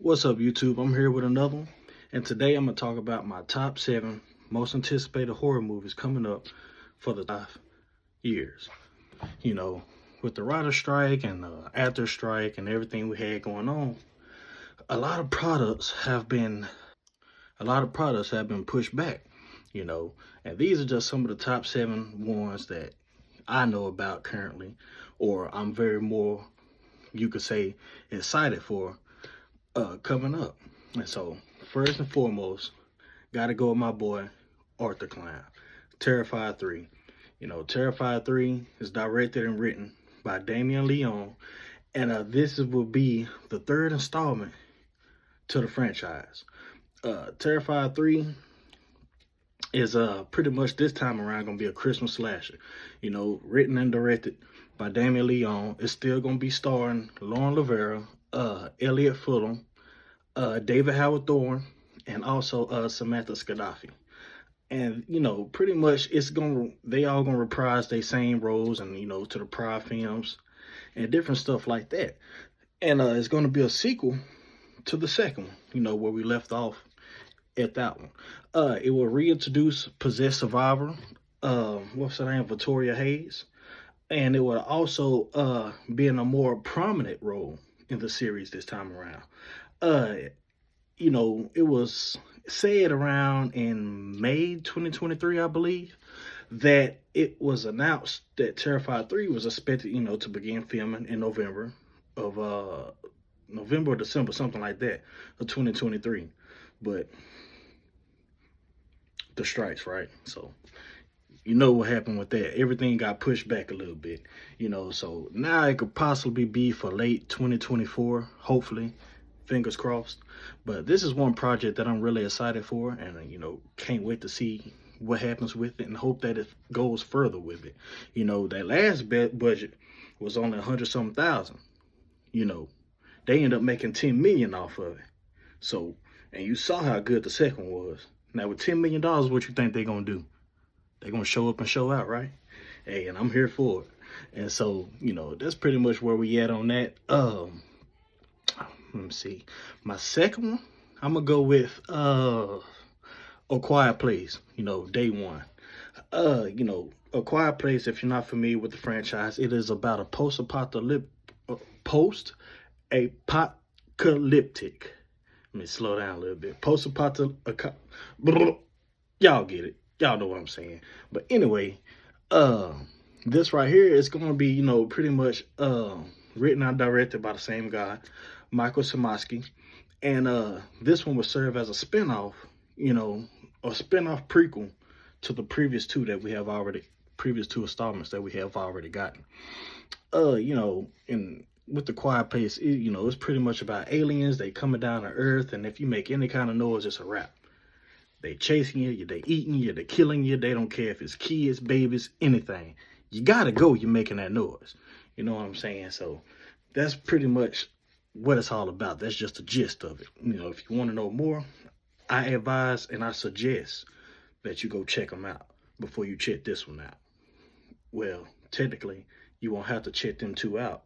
What's up, YouTube? I'm here with another one, and today I'm going to talk about my top 7 most anticipated horror movies coming up for the 5 years. You know, with the writer strike and the actor strike and everything we had going on, a lot of products have been pushed back, you know, and these are just some of the top 7 ones that I know about currently, or I'm very more, you could say, excited for coming up. And so, first and foremost, gotta go with my boy Arthur Klein. Terrifier 3. You know, Terrifier 3 is directed and written by Damien Leone, and this will be the 3rd installment to the franchise. Terrifier 3 is pretty much this time around gonna be a Christmas slasher. You know, written and directed by Damien Leone. It's still gonna be starring Lauren Lavera, Elliot Fulham, David Howard Thorne, and also Samantha Scadafi. And you know, pretty much they all gonna reprise their same roles, and you know, to the prior films and different stuff like that. And it's gonna be a sequel to the second one, you know, where we left off at that one. It will reintroduce possessed survivor, what's her name, Victoria Hayes, and it will also be in a more prominent role in the series this time around. You know, it was said around in May 2023, I believe, that it was announced that Terrifier 3 was expected, you know, to begin filming in November or December, something like that, of 2023. But the strikes, right? So you know what happened with that. Everything got pushed back a little bit, you know. So now it could possibly be for late 2024, hopefully. Fingers crossed. But this is one project that I'm really excited for, and you know, can't wait to see what happens with it and hope that it goes further with it. You know, that last budget was only 100-something thousand. You know, they ended up making 10 million off of it. So, and you saw how good the second was. Now with $10 million, what you think they're gonna do? They're gonna show up and show out, right? Hey, and I'm here for it. And so, you know, that's pretty much where we at on that. Let me see. My second one, I'm gonna go with A Quiet Place, you know, day one. You know, A Quiet Place, if you're not familiar with the franchise, it is about a post-apocalyptic. Let me slow down a little bit. Post-apocalyptic. Y'all get it. Y'all know what I'm saying. But anyway, this right here is gonna be, you know, pretty much written and directed by the same guy, Michael Samaski, and this one will serve as a spinoff, you know, a spinoff prequel to the previous two installments that we have already gotten. You know, with the Quiet Place, you know, it's pretty much about aliens. They coming down to Earth, and if you make any kind of noise, it's a wrap. They chasing you, they eating you, they killing you. They don't care if it's kids, babies, anything. You gotta go. You're making that noise. You know what I'm saying? So that's pretty much what it's all about. That's just the gist of it. You know, if you want to know more, I advise and I suggest that you go check them out before you check this one out. Well, technically, you won't have to check them two out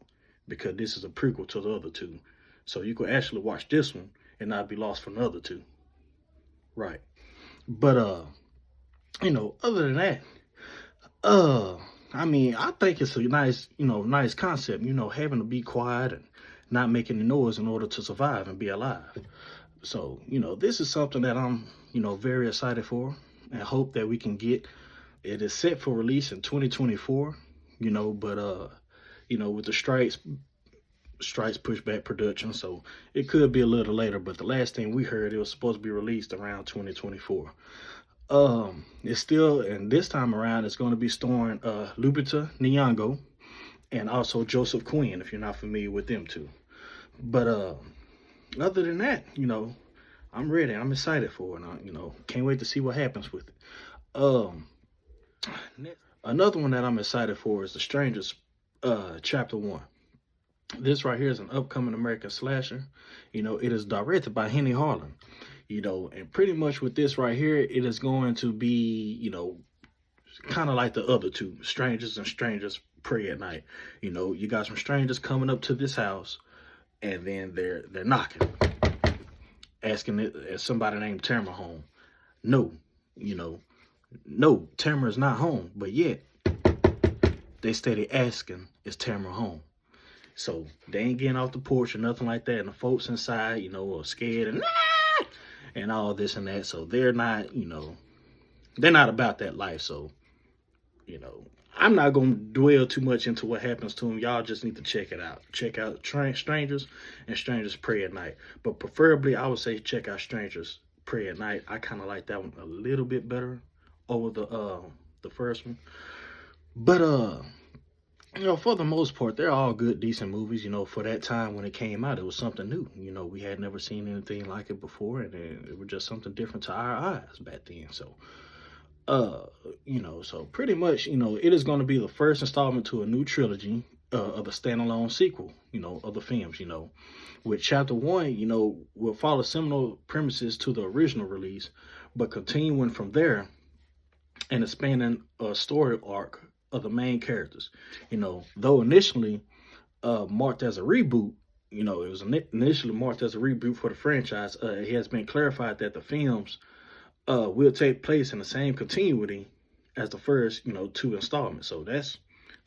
because this is a prequel to the other two. So you could actually watch this one and not be lost from the other two. Right. But you know, other than that, I mean, I think it's a nice concept, you know, having to be quiet and not making any noise in order to survive and be alive. So, you know, this is something that I'm, you know, very excited for and hope that we can get. It is set for release in 2024, you know, but you know, with the strikes push back production, so it could be a little later, but the last thing we heard, it was supposed to be released around 2024. It's still, and this time around it's going to be starring Lupita Nyong'o and also Joseph Quinn, if you're not familiar with them two. But other than that, you know, I'm ready. I'm excited for it. You know, can't wait to see what happens with it. Another one that I'm excited for is The Strangers, Chapter 1. This right here is an upcoming American slasher. You know, it is directed by Henny Harlan. You know, and pretty much with this right here, it is going to be, you know, kind of like the other two, Strangers and Strangers Prey at Night. You know, you got some strangers coming up to this house, and then they're knocking. asking it as somebody named Tamara home. No, you know, no, Tamara's not home, but yet they steady asking, is Tamara home? So they ain't getting off the porch or nothing like that. And the folks inside, are scared and all this and that. So they're not, they're not about that life. So, I'm not going to dwell too much into what happens to them. Y'all just need to check it out. Check out Strangers and Strangers Pray at Night. But preferably, I would say check out Strangers Pray at Night. I kind of like that one a little bit better over the first one. But for the most part, they're all good, decent movies. For that time when it came out, it was something new. We had never seen anything like it before, and it was just something different to our eyes back then. So, so pretty much, it is going to be the first installment to a new trilogy of a standalone sequel, of the films, with chapter 1, will follow similar premises to the original release, but continuing from there and expanding a story arc of the main characters. Though initially marked as a reboot, it was initially marked as a reboot for the franchise, it has been clarified that the films will take place in the same continuity as the first, 2 installments. So that's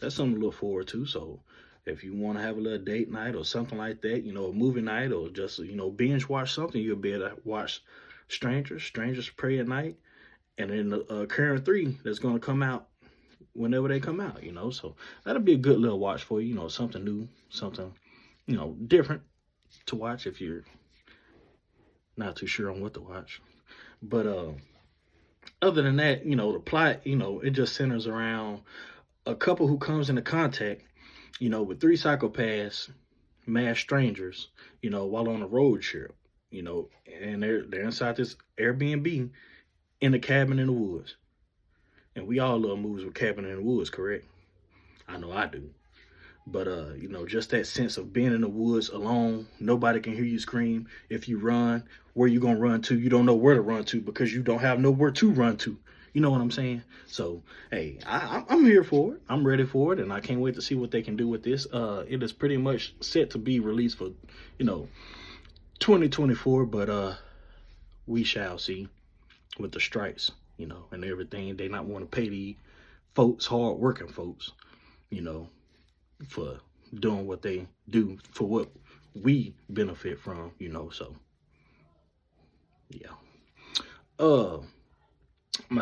something to look forward to. So if you want to have a little date night or something like that, a movie night, or just, binge watch something, you'll be able to watch Strangers Pray at Night, and then the current 3 that's going to come out whenever they come out, so that'll be a good little watch for you, something new, something, different to watch if you're not too sure on what to watch. But other than that, the plot, it just centers around a couple who comes into contact, with 3 psychopaths, masked strangers, while on a road trip, and they're inside this Airbnb in a cabin in the woods. And we all love movies with cabin in the woods, correct? I know I do. But, just that sense of being in the woods alone, nobody can hear you scream. If you run, where you going to run to? You don't know where to run to because you don't have nowhere to run to. You know what I'm saying? So, hey, I'm here for it. I'm ready for it, and I can't wait to see what they can do with this. It is pretty much set to be released for, 2024, but we shall see with the strikes. And everything. They not want to pay the folks, hard-working folks, for doing what they do for what we benefit from, so, yeah. My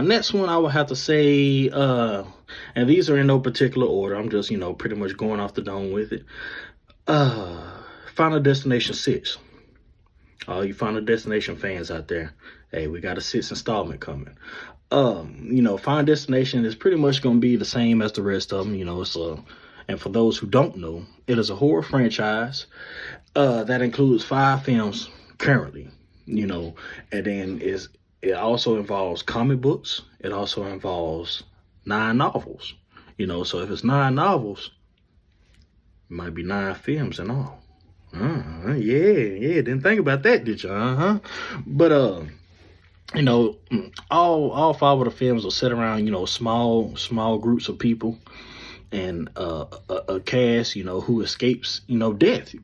next one, I would have to say, and these are in no particular order. I'm just, pretty much going off the dome with it. Final Destination 6. All you Final Destination fans out there, hey, we got a 6th installment coming. Final Destination is pretty much going to be the same as the rest of them. It's and for those who don't know, it is a horror franchise that includes 5 films currently. And then it also involves comic books. It also involves 9 novels. So if it's 9 novels, it might be 9 films in all. Yeah, didn't think about that, did you? But all 5 of the films are set around, small groups of people, and a cast, who escapes, death,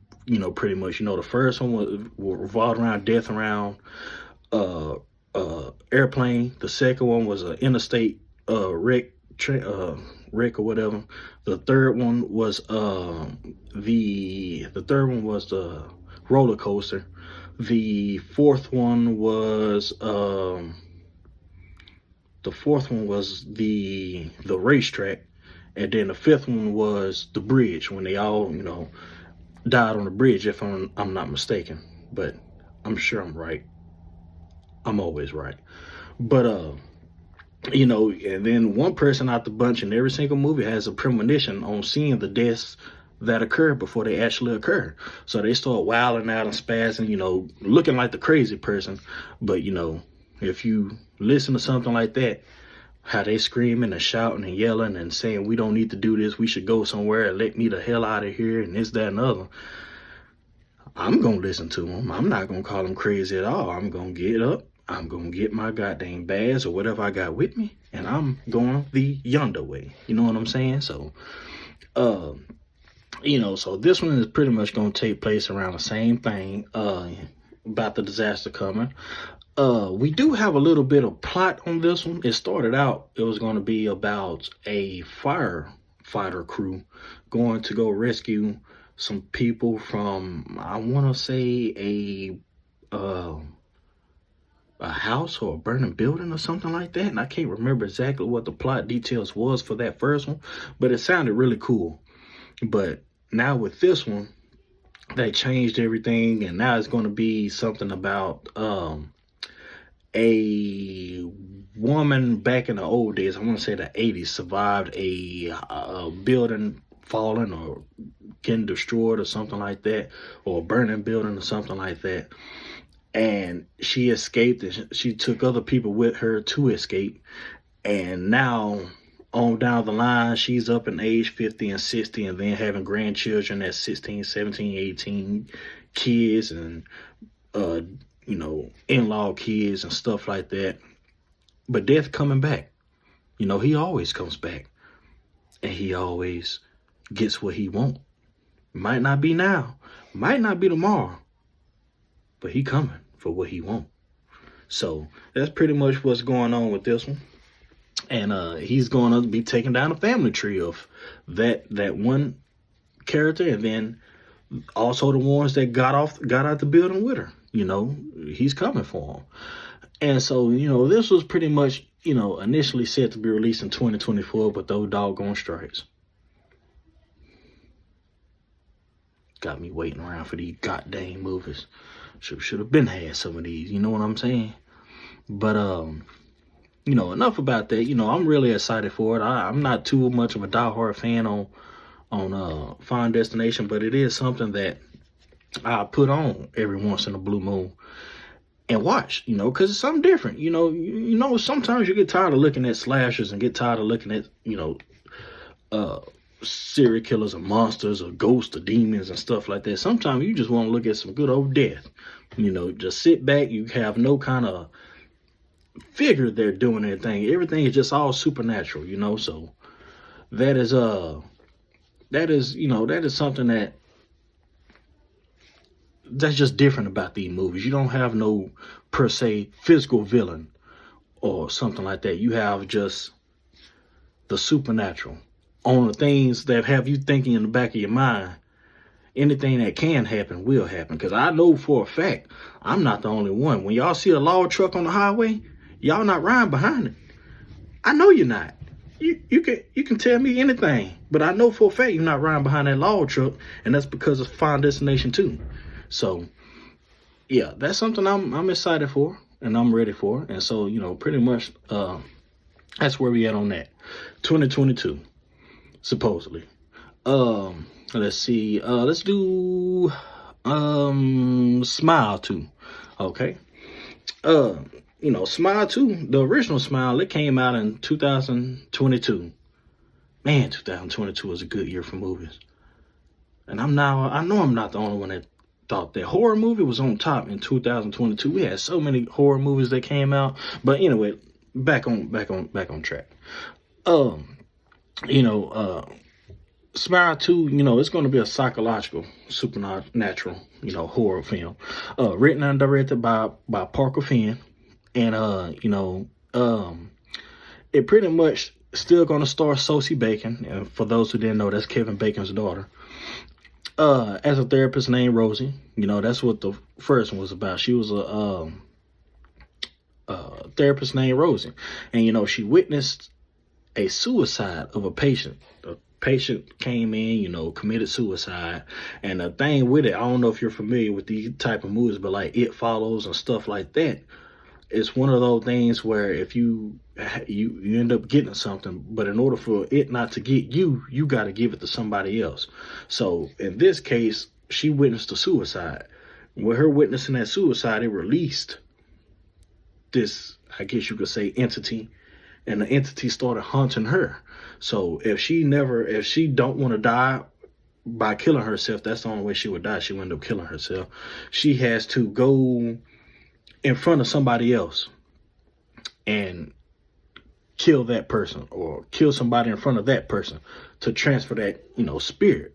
pretty much. The first one will revolve around death around airplane. The second one was an interstate wreck or whatever. The third one was the roller coaster. The fourth one was the racetrack, and then the 5th one was the bridge, when they all died on the bridge, if I'm not mistaken. But I'm sure I'm right. I'm always right. But and then one person out the bunch in every single movie has a premonition on seeing the deaths that occur before they actually occur. So they start wilding out and spazzing, looking like the crazy person. But, if you listen to something like that, how they screaming and shouting and yelling and saying, we don't need to do this, we should go somewhere and let me the hell out of here, and this, that, and other, I'm going to listen to them. I'm not going to call them crazy at all. I'm going to get up. I'm going to get my goddamn bags or whatever I got with me, and I'm going the yonder way. You know what I'm saying? So, so this one is pretty much going to take place around the same thing. about the disaster coming. We do have a little bit of plot on this one. It started out, it was going to be about a firefighter crew going to go rescue some people from, I want to say, a house or a burning building or something like that. And I can't remember exactly what the plot details was for that first one, but it sounded really cool. But now with this one, they changed everything, and now it's going to be something about a woman back in the old days, I want to say the 80s, survived a building falling or getting destroyed or something like that, or a burning building or something like that. And she escaped, and she took other people with her to escape. And now on down the line, she's up in age 50 and 60, and then having grandchildren at 16, 17, 18, kids, and in-law kids and stuff like that. But death coming back. He always comes back, and he always gets what he wants. Might not be now, might not be tomorrow, but he coming for what he wants. So that's pretty much what's going on with this one. And he's going to be taking down a family tree of that one character, and then also the ones that got out the building with her. He's coming for them. And so, this was pretty much, initially set to be released in 2024, but those doggone strikes got me waiting around for these goddamn movies. Should have been had some of these, you know what I'm saying? But enough about that. I'm really excited for it. I'm not too much of a diehard fan on Final Destination, but it is something that I put on every once in a blue moon and watch, because it's something different. Sometimes you get tired of looking at slashers and get tired of looking at, serial killers or monsters or ghosts or demons and stuff like that. Sometimes you just want to look at some good old death. Just sit back. You have no kind of figure they're doing anything. Everything is just all supernatural, so that is something that's just different about these movies. You don't have no per se physical villain or something like that. You have just the supernatural on the things that have you thinking in the back of your mind. Anything that can happen will happen, because I know for a fact I'm not the only one. When y'all see a log truck on the highway, y'all not riding behind it. I know you're not. You can tell me anything, but I know for a fact you're not riding behind that log truck, and that's because of Final Destination 2. So, yeah, that's something I'm excited for, and I'm ready for. And so, pretty much that's where we at on that. 2022, supposedly. Let's see. Let's do Smile 2. Okay. Smile 2, the original Smile, it came out in 2022. Man, 2022 was a good year for movies. And I know I'm not the only one that thought that. Horror movie was on top in 2022. We had so many horror movies that came out. But anyway, back on track. Smile 2, it's going to be a psychological, supernatural, horror film. Written and directed by Parker Finn. And, it pretty much still going to star Sosie Bacon. And for those who didn't know, that's Kevin Bacon's daughter. As a therapist named Rosie. That's what the first one was about. She was a therapist named Rosie. And, she witnessed a suicide of a patient. A patient came in, committed suicide. And the thing with it, I don't know if you're familiar with these type of movies, but like It Follows and stuff like that. It's one of those things where if you end up getting something, but in order for it not to get you, you got to give it to somebody else. So in this case, she witnessed a suicide. With her witnessing that suicide, it released this, I guess you could say, entity, and the entity started haunting her. So if she don't want to die by killing herself, that's the only way she would die. She would end up killing herself. She has to go in front of somebody else and kill that person, or kill somebody in front of that person to transfer that, spirit.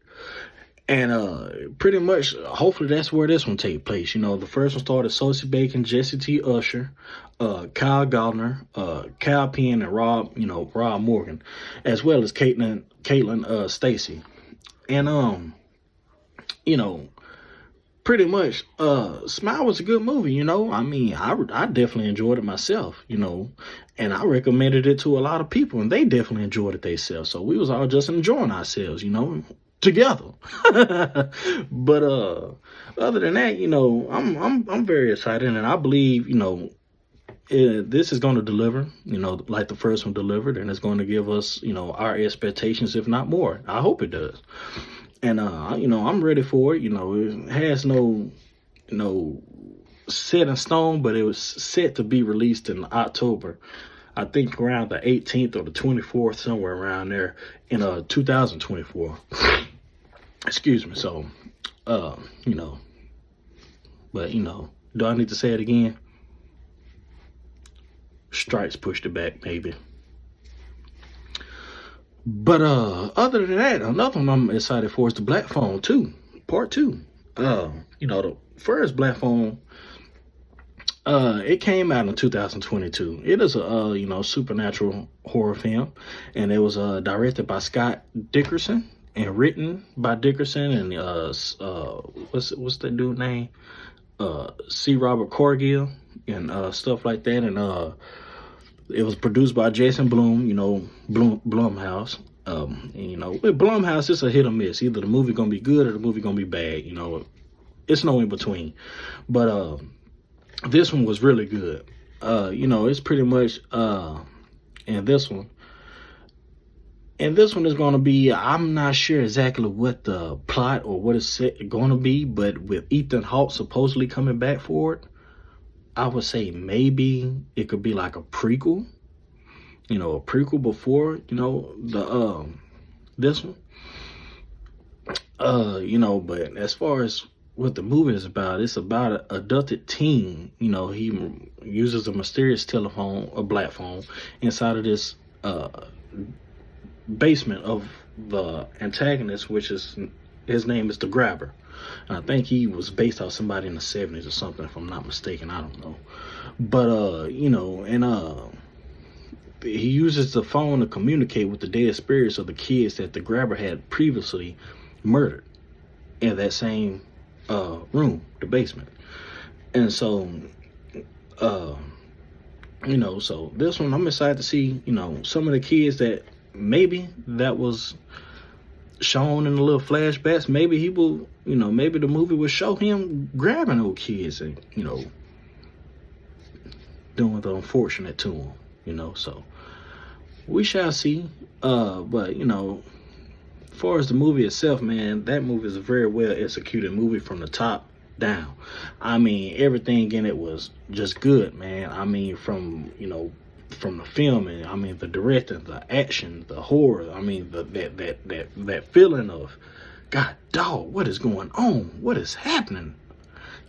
And pretty much, hopefully that's where this one take place. You know, the first one started Sosie Bacon, Jesse T. Usher, Kyle Gardner, Cal Penn, and Rob Morgan, as well as Caitlin Stacy. And you know, pretty much, Smile was a good movie. You know, I mean, I definitely enjoyed it myself. You know, and I recommended it to a lot of people, and they definitely enjoyed it themselves. So we was all just enjoying ourselves. You know, together. But other than that, you know, I'm very excited, and I believe, you know, this is going to deliver, you know, like the first one delivered, and it's going to give us, you know, our expectations, if not more. I hope it does. And you know, I'm ready for it. You know, it has no, you know, set in stone, but it was set to be released in October. I think around the 18th or the 24th, somewhere around there in 2024. Excuse me. So, you know, but you know, do I need to say it again? Stripes pushed it back, maybe. But other than that, another one I'm excited for is the Black Phone 2, Part 2. You know, the first Black Phone, it came out in 2022. It is a you know, supernatural horror film, and it was directed by Scott Dickerson and written by Dickerson and what's that dude name? C. Robert Cargill and stuff like that. And it was produced by Jason Blum, you know, Blumhouse. And, you know, with Blumhouse, it's a hit or miss. Either the movie gonna be good or the movie gonna be bad. You know, it's no in between. But this one was really good. You know, it's pretty much and this one is going to be, I'm not sure exactly what the plot or what it's going to be, but with Ethan Hawke supposedly coming back for it, I would say maybe it could be like a prequel, you know, a prequel before, you know, the this one. You know, but as far as what the movie is about, it's about an adopted teen. You know, he uses a mysterious telephone, a black phone, inside of this basement of the antagonist, which is, his name is the Grabber. And I think he was based off somebody in the 70s or something, if I'm not mistaken. I don't know. But you know, and he uses the phone to communicate with the dead spirits of the kids that the Grabber had previously murdered in that same room, the basement. And so you know, so this one I'm excited to see, you know, some of the kids that maybe that was shown in the little flashbacks. Maybe he will, you know, maybe the movie will show him grabbing those kids and, you know, doing the unfortunate to him, you know. So we shall see. But you know, as far as the movie itself, man, that movie is a very well executed movie from the top down. I mean, everything in it was just good, man. I mean, from, you know, from the filming, I mean, the directing, the action, the horror, I mean, that feeling of, God dog, what is going on? What is happening?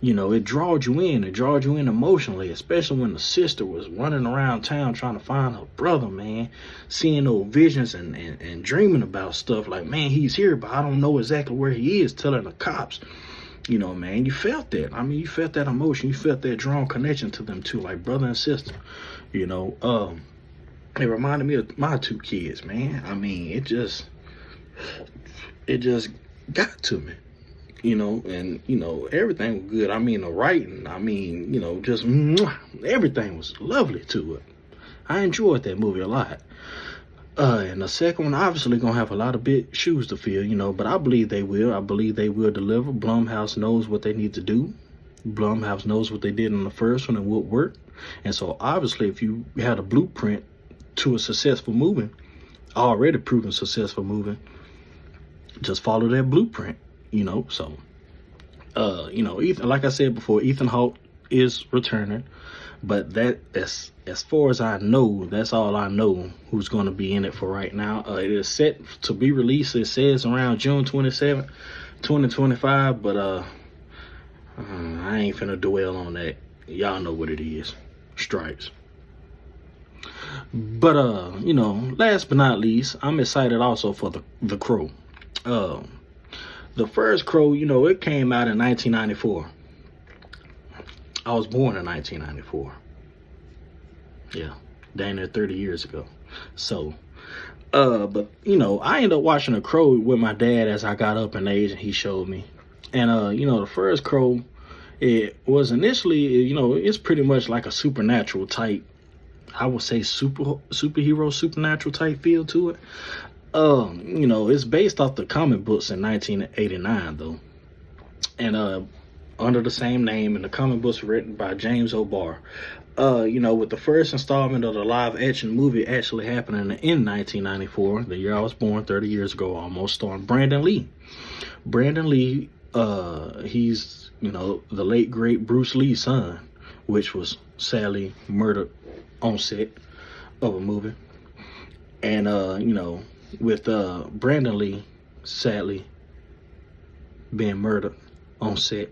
You know, it drawed you in. It drawed you in emotionally, especially when the sister was running around town trying to find her brother, man. Seeing those visions and dreaming about stuff like, man, he's here, but I don't know exactly where he is, telling the cops. You know, man, you felt that. I mean, you felt that emotion. You felt that drawn connection to them two, like brother and sister. You know, it reminded me of my two kids, man. I mean, it just got to me. You know, and, you know, everything was good. I mean, the writing, I mean, you know, just everything was lovely to it. I enjoyed that movie a lot. And the second one, obviously, gonna have a lot of big shoes to fill, you know, but I believe they will. I believe they will deliver. Blumhouse knows what they need to do. Blumhouse knows what they did in the first one and what worked. And so, obviously, if you had a blueprint to a successful movie, already proven successful movie, just follow that blueprint. You know, so, you know, Ethan, like I said before, Ethan Hawke is returning, but that's, as far as I know, that's all I know who's going to be in it for right now. It is set to be released, it says, around June 27, 2025, but I ain't finna dwell on that. Y'all know what it is. Stripes. But, you know, last but not least, I'm excited also for The Crow. The first Crow, you know, it came out in 1994. I was born in 1994. Yeah, dang near 30 years ago. So, but you know, I ended up watching The Crow with my dad as I got up in age, and he showed me. And you know, the first Crow, it was initially, you know, it's pretty much like a supernatural type. I would say superhero, supernatural type feel to it. You know, it's based off the comic books in 1989 though, and under the same name, and the comic books written by James O'Barr. You know, with the first installment of the live action movie actually happening in 1994, the year I was born, 30 years ago almost, starring Brandon Lee. Brandon Lee, he's, you know, the late great Bruce Lee's son, which was sadly murdered on set of a movie. And you know, with Brandon Lee sadly being murdered on set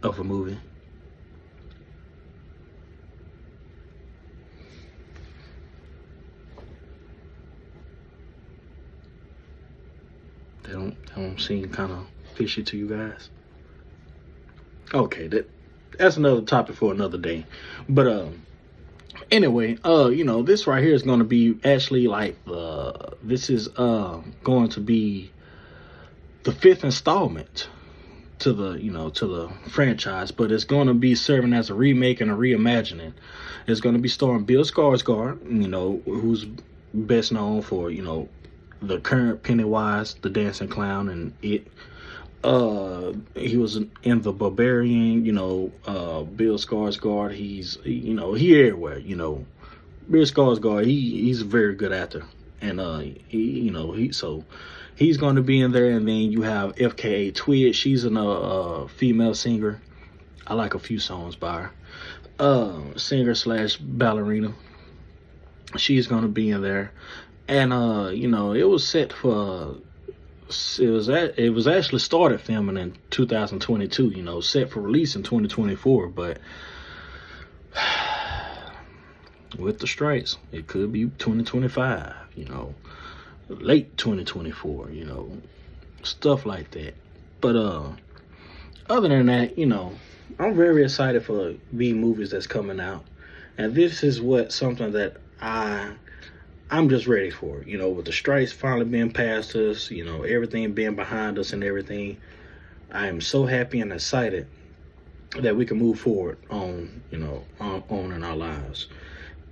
of a movie, that don't seem kind of fishy to you guys? Okay, that's another topic for another day. But anyway, you know, this right here is going to be actually like this is going to be the 5th installment to the, you know, to the franchise, but it's going to be serving as a remake and a reimagining. It's going to be starring Bill Skarsgård, you know, who's best known for, you know, the current Pennywise, the dancing clown, and it. He was in The Barbarian, you know. Bill Skarsgård, he's, you know, he everywhere, you know. Bill Skarsgård, he's a very good actor, and you know, he's going to be in there. And then you have FKA Twigs. She's a female singer. I like a few songs by her. Singer slash ballerina. She's going to be in there. And you know, it was set for. It was actually started filming in 2022, you know, set for release in 2024, but with the strikes, it could be 2025, you know, late 2024, you know, stuff like that. But other than that, you know, I'm very excited for the movies that's coming out, and this is something that I'm just ready for it. You know, with the strikes finally being past us, you know, everything being behind us and everything, I am so happy and excited that we can move forward on, you know, on in our lives,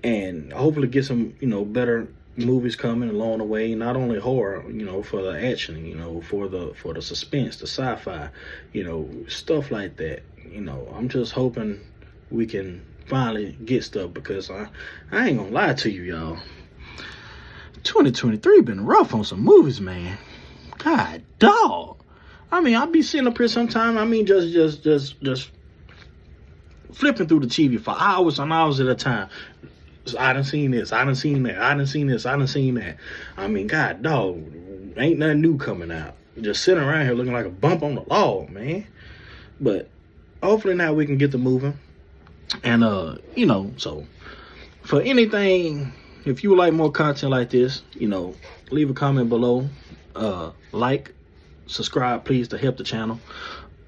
and hopefully get some, you know, better movies coming along the way. Not only horror, you know, for the action, you know, for the suspense, the sci-fi, you know, stuff like that. You know, I'm just hoping we can finally get stuff, because I ain't gonna lie to you, y'all. 2023 been rough on some movies, man. God dog. I mean, I'll be sitting up here sometime. I mean, just flipping through the TV for hours and hours at a time. I done seen this. I done seen that. I done seen this. I done seen that. I mean, God dog, ain't nothing new coming out. Just sitting around here looking like a bump on the log, man. But hopefully now we can get to moving. And you know, so for anything. If you would like more content like this, you know, leave a comment below. Like, subscribe, please, to help the channel.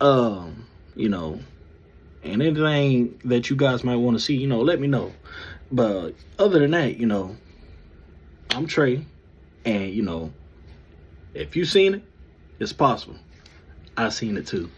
You know, and anything that you guys might want to see, you know, let me know. But other than that, you know, I'm Trey. And, you know, if you seen it, it's possible. I seen it too.